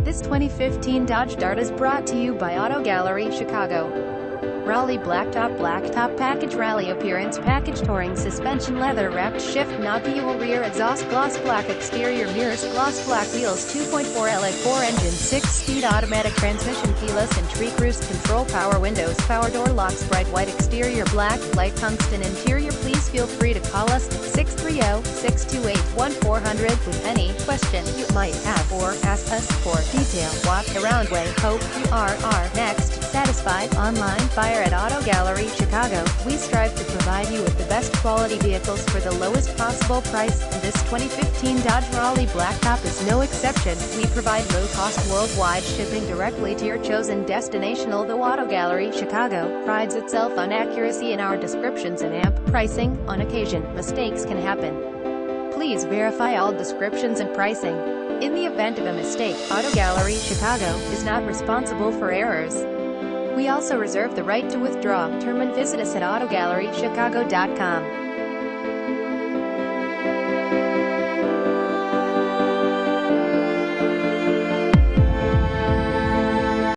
This 2015 Dodge Dart is brought to you by Auto Gallery, Chicago. Rallye Blacktop Package Rallye Appearance Package Touring Suspension Leather Wrapped Shift Knob Fuel Rear Exhaust Gloss Black Exterior Mirrors Gloss Black Wheels 2.4 LA4 Engine 6-speed Automatic Transmission Keyless Entry Cruise Control Power Windows Power Door Locks Bright White Exterior Black Light Tungsten Interior. Please feel free to call us at 630-628-1400 with any question you might have or ask us for detail. Walk around way. Hope you are next satisfied. Online buyer at Auto Gallery, Chicago. We strive to provide you with the best quality vehicles for the lowest possible price, and this 2015 Dodge Rallye Blacktop is no exception. We provide low-cost worldwide shipping directly to your chosen destination. Although Auto Gallery, Chicago prides itself on accuracy in our descriptions and amp pricing, on occasion, mistakes can happen. Please verify all descriptions and pricing. In the event of a mistake, Auto Gallery, Chicago is not responsible for errors. We also reserve the right to withdraw. Term and visit us at autogallerychicago.com.